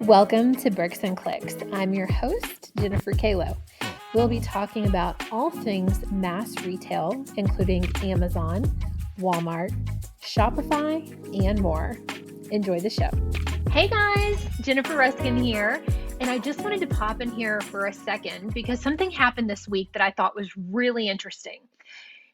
Welcome to Bricks and Clicks. I'm your host, Jennifer Kalo. We'll be talking about all things mass retail, including Amazon, Walmart, Shopify, and more. Enjoy the show. Hey guys, Jennifer Ruskin here, and I just wanted to pop in here for a second because something happened this week that I thought was really interesting.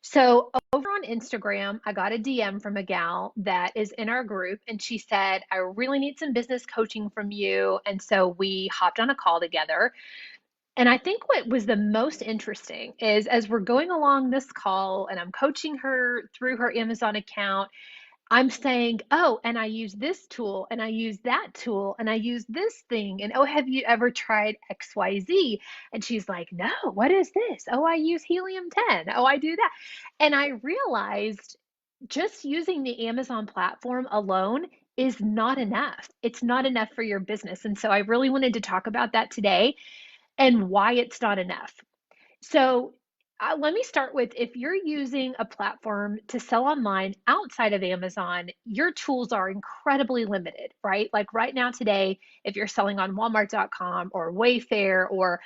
So over on Instagram, I got a DM from a gal that is in our group, and she said, I really need some business coaching from you. And so we hopped on a call together. And I think what was the most interesting is as we're going along this call and I'm coaching her through her Amazon account, I'm saying, oh, and I use this tool and I use that tool and I use this thing. And oh, have you ever tried XYZ? And she's like, no, what is this? Oh, I use Helium 10. Oh, I do that. And I realized just using the Amazon platform alone is not enough. It's not enough for your business. And so I really wanted to talk about that today and why it's not enough. So let me start with if you're using a platform to sell online outside of Amazon, your tools are incredibly limited, right? Like right now, today, if you're selling on Walmart.com or Wayfair or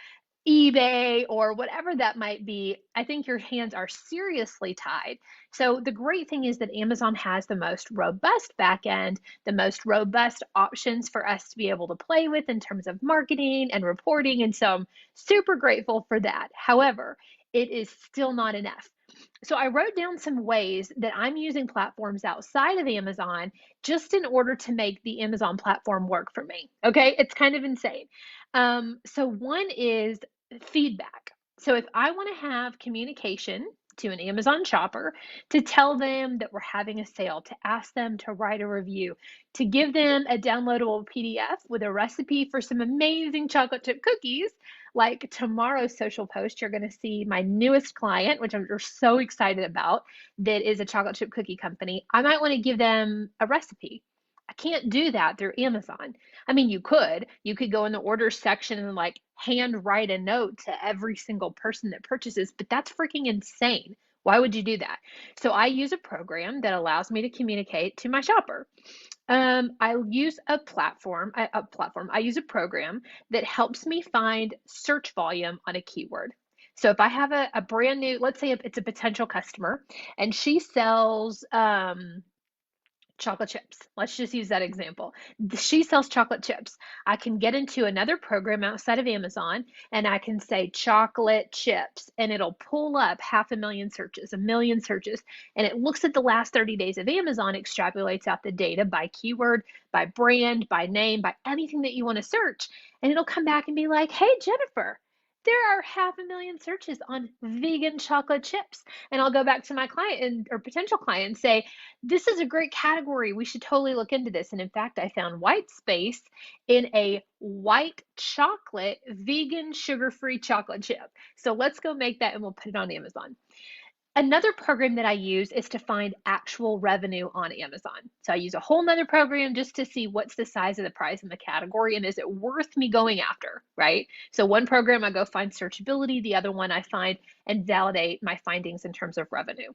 eBay or whatever that might be, I think your hands are seriously tied. So the great thing is that Amazon has the most robust backend, the most robust options for us to be able to play with in terms of marketing and reporting. And so I'm super grateful for that. However, it is still not enough. So I wrote down some ways that I'm using platforms outside of Amazon just in order to make the Amazon platform work for me. Okay, it's kind of insane. So one is feedback. So if I want to have communication to an Amazon shopper to tell them that we're having a sale, to ask them to write a review, to give them a downloadable PDF with a recipe for some amazing chocolate chip cookies, like tomorrow's social post, you're going to see my newest client, which I'm so excited about, that is a chocolate chip cookie company. I might want to give them a recipe. I can't do that through Amazon. I mean, you could go in the orders section and like hand write a note to every single person that purchases, but that's freaking insane. Why would you do that? So I use a program that allows me to communicate to my shopper. I use a platform. I use a program that helps me find search volume on a keyword. So if I have a brand new, let's say it's a potential customer, and she sells chocolate chips. Let's just use that example. She sells chocolate chips. I can get into another program outside of Amazon and I can say chocolate chips and it'll pull up 500,000 searches, 1,000,000 searches, and it looks at the last 30 days of Amazon, extrapolates out the data by keyword, by brand, by name, by anything that you want to search. And it'll come back and be like, hey, Jennifer, there are 500,000 searches on vegan chocolate chips. And I'll go back to my client or potential client and say, this is a great category. We should totally look into this. And in fact, I found white space in a white chocolate, vegan, sugar-free chocolate chip. So let's go make that and we'll put it on Amazon. Another program that I use is to find actual revenue on Amazon. So I use a whole nother program just to see what's the size of the prize in the category and is it worth me going after, right? So one program I go find searchability, the other one I find and validate my findings in terms of revenue.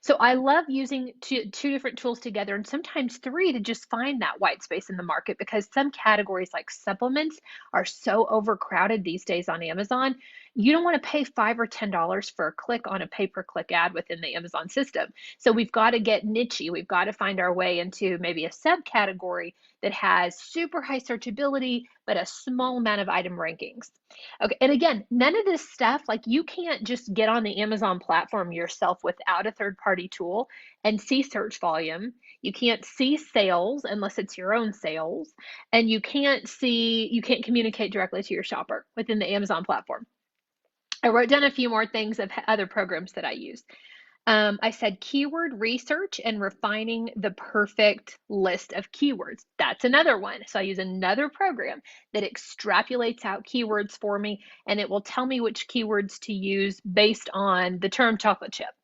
So I love using two different tools together and sometimes three to just find that white space in the market because some categories like supplements are so overcrowded these days on Amazon. You don't want to pay $5 or $10 for a click on a pay-per-click ad within the Amazon system. So we've got to get niche-y. We've got to find our way into maybe a subcategory that has super high searchability, but a small amount of item rankings. Okay, and again, none of this stuff, like you can't just get on the Amazon platform yourself without a third-party tool and see search volume. You can't see sales unless it's your own sales, and you can't communicate directly to your shopper within the Amazon platform. I wrote down a few more things of other programs that I use. I said keyword research and refining the perfect list of keywords. That's another one. So I use another program that extrapolates out keywords for me, and it will tell me which keywords to use based on the term chocolate chip.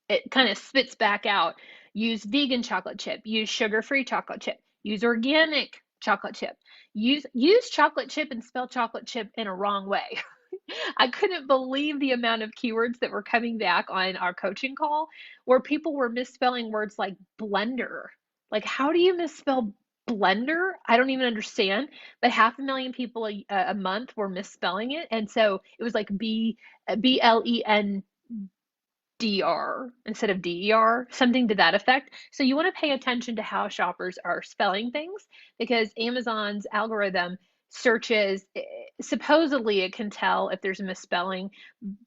It kind of spits back out, use vegan chocolate chip, use sugar-free chocolate chip, use organic chocolate chip, use chocolate chip and spell chocolate chip in a wrong way. I couldn't believe the amount of keywords that were coming back on our coaching call where people were misspelling words like blender. Like, how do you misspell blender. I don't even understand, but 500,000 people a month were misspelling it. And so it was like BLENDR instead of DER, something to that effect. So you want to pay attention to how shoppers are spelling things, because Amazon's algorithm searches, supposedly it can tell if there's a misspelling,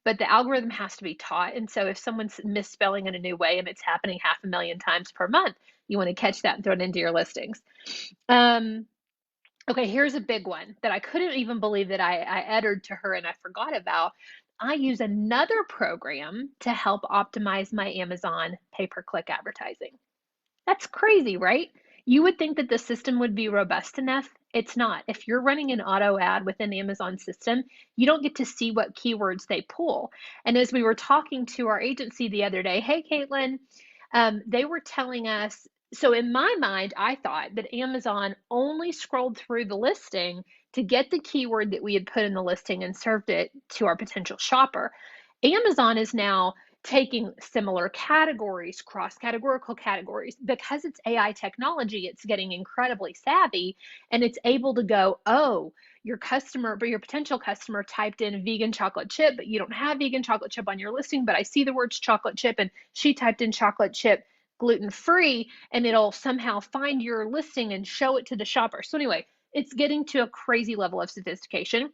but the algorithm has to be taught. And so if someone's misspelling in a new way and it's happening 500,000 times per month, you want to catch that and throw it into your listings. Okay, here's a big one that I couldn't even believe that I uttered to her and I forgot about. I use another program to help optimize my Amazon pay-per-click advertising. That's crazy, right? You would think that the system would be robust enough. It's not. If you're running an auto ad within Amazon system, you don't get to see what keywords they pull. And as we were talking to our agency the other day, hey, Caitlin, they were telling us, so in my mind, I thought that Amazon only scrolled through the listing to get the keyword that we had put in the listing and served it to our potential shopper. Amazon is now taking similar categories, cross-categorical categories. Because it's AI technology, it's getting incredibly savvy, and it's able to go, oh, your customer, but your potential customer typed in vegan chocolate chip, but you don't have vegan chocolate chip on your listing, but I see the words chocolate chip, and she typed in chocolate chip gluten-free, and it'll somehow find your listing and show it to the shopper. So anyway, it's getting to a crazy level of sophistication.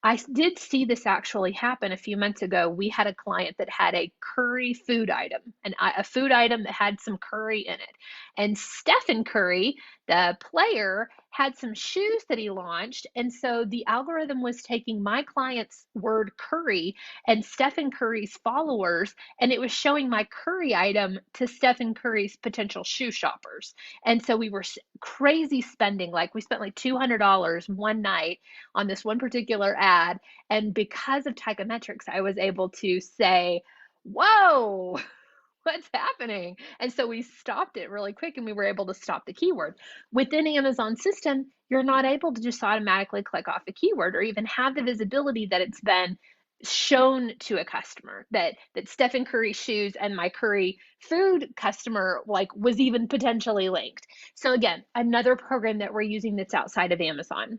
I did see this actually happen a few months ago. We had a client that had a curry food item, a food item that had some curry in it. And Stephen Curry, the player, had some shoes that he launched. And so the algorithm was taking my client's word curry and Stephen Curry's followers, and it was showing my curry item to Stephen Curry's potential shoe shoppers. And so we were crazy spending. Like we spent like $200 one night on this one particular ad. And because of Tychometrics, I was able to say, whoa, what's happening? And so we stopped it really quick and we were able to stop the keyword. Within Amazon system, you're not able to just automatically click off a keyword or even have the visibility that it's been shown to a customer, that Stephen Curry shoes and my curry food customer was even potentially linked. So again, another program that we're using that's outside of Amazon.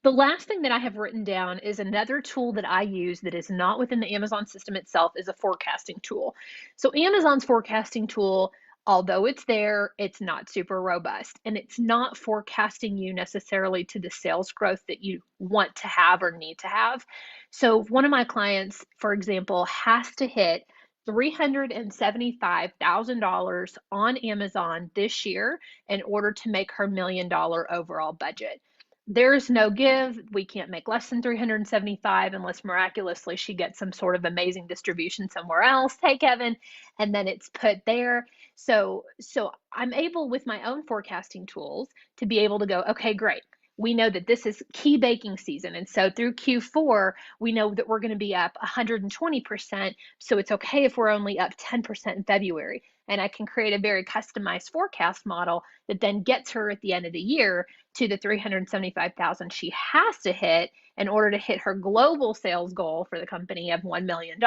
The last thing that I have written down is another tool that I use that is not within the Amazon system itself, is a forecasting tool. So Amazon's forecasting tool, although it's there, it's not super robust, and it's not forecasting you necessarily to the sales growth that you want to have or need to have. So if one of my clients, for example, has to hit $375,000 on Amazon this year in order to make her $1 million overall budget. There's no give. We can't make less than 375 unless miraculously she gets some sort of amazing distribution somewhere else. Hey, Kevin. And then it's put there. So I'm able with my own forecasting tools to be able to go, okay, great. We know that this is key baking season. And so through Q4, we know that we're going to be up 120%. So it's okay if we're only up 10% in February. And I can create a very customized forecast model that then gets her at the end of the year to the 375,000 she has to hit in order to hit her global sales goal for the company of $1 million.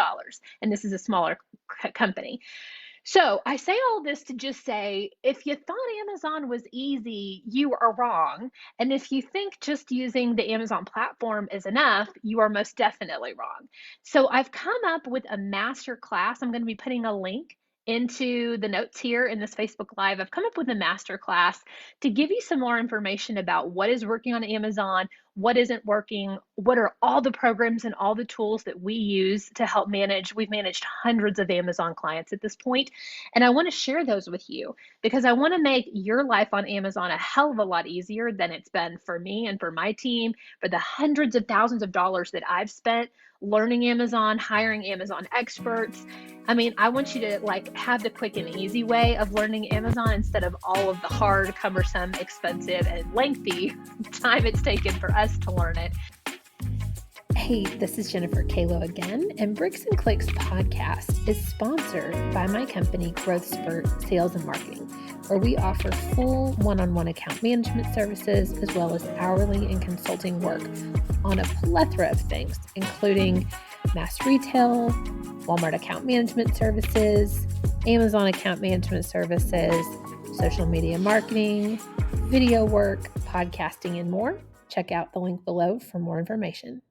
And this is a smaller company. So I say all this to just say, if you thought Amazon was easy, you are wrong. And if you think just using the Amazon platform is enough, you are most definitely wrong. So I've come up with a master class. I'm going to be putting a link into the notes here in this Facebook Live. I've come up with a master class to give you some more information about what is working on Amazon, what isn't working, what are all the programs and all the tools that we use to help manage. We've managed hundreds of Amazon clients at this point, and I want to share those with you because I want to make your life on Amazon a hell of a lot easier than it's been for me and for my team, for the hundreds of thousands of dollars that I've spent learning Amazon, hiring Amazon experts. I mean, I want you to have the quick and easy way of learning Amazon instead of all of the hard, cumbersome, expensive, and lengthy time it's taken for us to learn it. Hey, this is Jennifer Kalo again, and Bricks and Clicks podcast is sponsored by my company, Growth Spurt Sales and Marketing, where we offer full one-on-one account management services as well as hourly and consulting work on a plethora of things, including mass retail, Walmart account management services, Amazon account management services, social media marketing, video work, podcasting, and more. Check out the link below for more information.